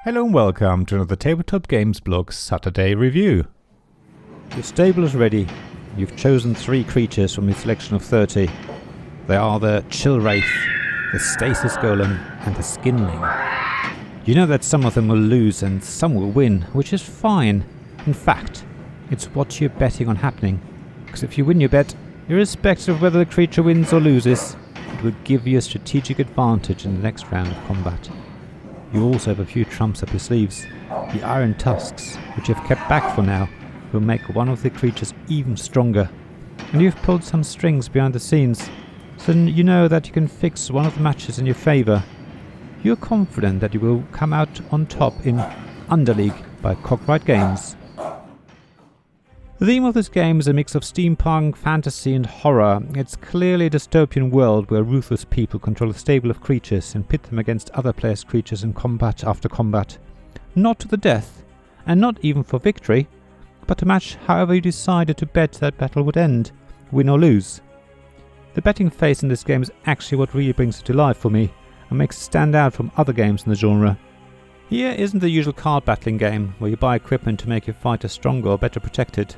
Hello and welcome to another Tabletop Games blog Saturday review. Your stable is ready. You've chosen 3 creatures from your selection of 30. They are the Chill Wraith, the Stasis Golem and the Skinling. You know that some of them will lose and some will win, which is fine. In fact, it's what you're betting on happening. Because if you win your bet, irrespective of whether the creature wins or loses, it will give you a strategic advantage in the next round of combat. You also have a few trumps up your sleeves. The Iron Tusks, which you've kept back for now, will make one of the creatures even stronger. And you've pulled some strings behind the scenes, so you know that you can fix one of the matches in your favour. You're confident that you will come out on top in Underleague by Cogwright Games. The theme of this game is a mix of steampunk, fantasy and horror. It's clearly a dystopian world where ruthless people control a stable of creatures and pit them against other players' creatures in combat after combat. Not to the death, and not even for victory, but to match however you decided to bet that battle would end, win or lose. The betting phase in this game is actually what really brings it to life for me, and makes it stand out from other games in the genre. Here isn't the usual card battling game, where you buy equipment to make your fighter stronger or better protected.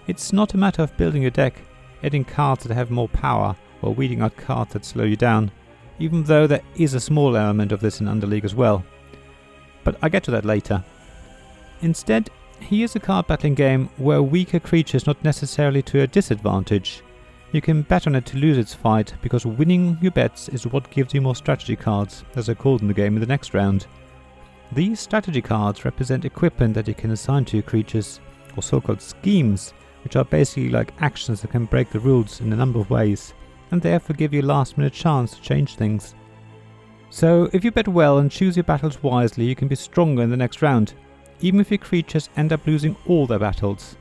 It's not a matter of building your deck, adding cards that have more power, or weeding out cards that slow you down, even though there is a small element of this in Underleague as well. But I'll get to that later. Instead, here's a card battling game where a weaker creature is not necessarily to a disadvantage. You can bet on it to lose its fight, because winning your bets is what gives you more strategy cards, as they're called in the game in the next round. These strategy cards represent equipment that you can assign to your creatures, or so-called schemes, which are basically like actions that can break the rules in a number of ways, and therefore give you a last-minute chance to change things. So if you bet well and choose your battles wisely, you can be stronger in the next round, even if your creatures end up losing all their battles.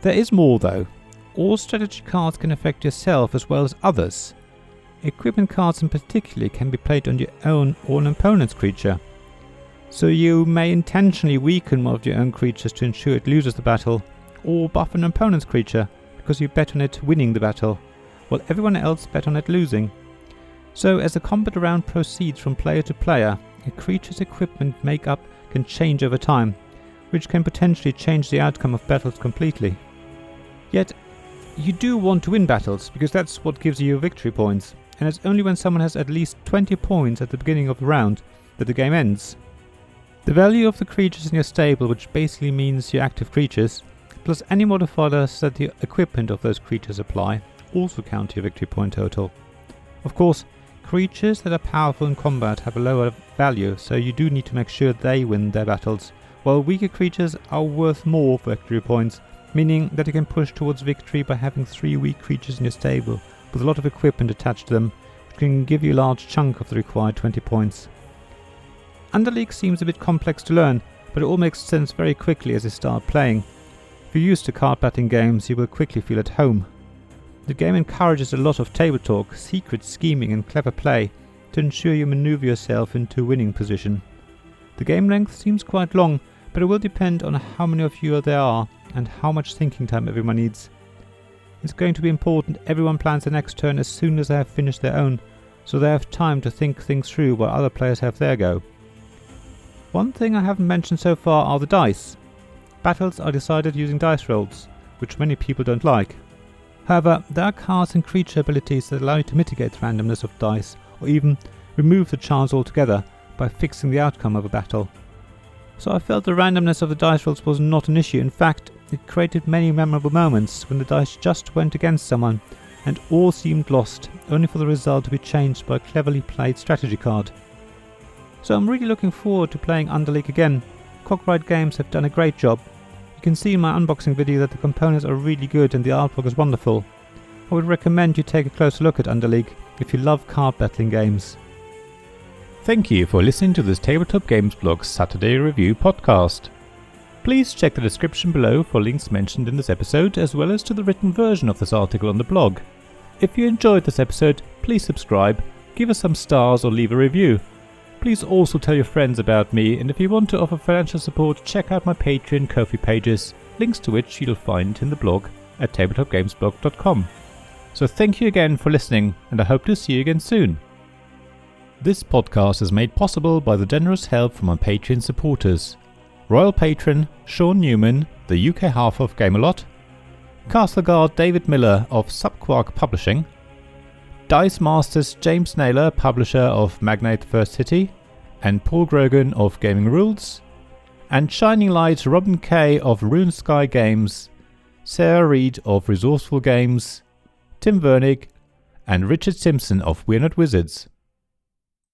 There is more though. All strategy cards can affect yourself as well as others. Equipment cards in particular can be played on your own or an opponent's creature. So you may intentionally weaken one of your own creatures to ensure it loses the battle, or buff an opponent's creature because you bet on it winning the battle, while everyone else bet on it losing. So as the combat round proceeds from player to player, a creature's equipment makeup can change over time, which can potentially change the outcome of battles completely. Yet, you do want to win battles, because that's what gives you your victory points, and it's only when someone has at least 20 points at the beginning of the round that the game ends. The value of the creatures in your stable, which basically means your active creatures, plus any modifiers that the equipment of those creatures apply, also count to your victory point total. Of course, creatures that are powerful in combat have a lower value, so you do need to make sure they win their battles, while weaker creatures are worth more victory points, meaning that you can push towards victory by having 3 weak creatures in your stable with a lot of equipment attached to them, which can give you a large chunk of the required 20 points. Underleague seems a bit complex to learn, but it all makes sense very quickly as you start playing. If you're used to card battling games, you will quickly feel at home. The game encourages a lot of table talk, secret scheming and clever play to ensure you maneuver yourself into a winning position. The game length seems quite long, but it will depend on how many of you there are and how much thinking time everyone needs. It's going to be important everyone plans their next turn as soon as they have finished their own, so they have time to think things through while other players have their go. One thing I haven't mentioned so far are the dice. Battles are decided using dice rolls, which many people don't like. However, there are cards and creature abilities that allow you to mitigate the randomness of dice, or even remove the chance altogether by fixing the outcome of a battle. So I felt the randomness of the dice rolls was not an issue. In fact, it created many memorable moments when the dice just went against someone and all seemed lost, only for the result to be changed by a cleverly played strategy card. So I'm really looking forward to playing Underleague again. Cogwright Games have done a great job. You can see in my unboxing video that the components are really good and the artwork is wonderful. I would recommend you take a closer look at Underleague if you love card battling games. Thank you for listening to this Tabletop Games blog Saturday review podcast. Please check the description below for links mentioned in this episode, as well as to the written version of this article on the blog. If you enjoyed this episode, please subscribe, give us some stars or leave a review. Please also tell your friends about me, and if you want to offer financial support, check out my Patreon and Ko-fi pages, links to which you'll find in the blog at tabletopgamesblog.com. So thank you again for listening, and I hope to see you again soon. This podcast is made possible by the generous help from our Patreon supporters. Royal Patron Sean Newman, the UK half of Gamelot, Castle Guard David Miller of Subquark Publishing, Dice Masters James Naylor, publisher of Magnate First City, and Paul Grogan of Gaming Rules, and Shining Light Robin Kay of RuneSky Games, Sarah Reed of Resourceful Games, Tim Vernig, and Richard Simpson of We're Not Wizards.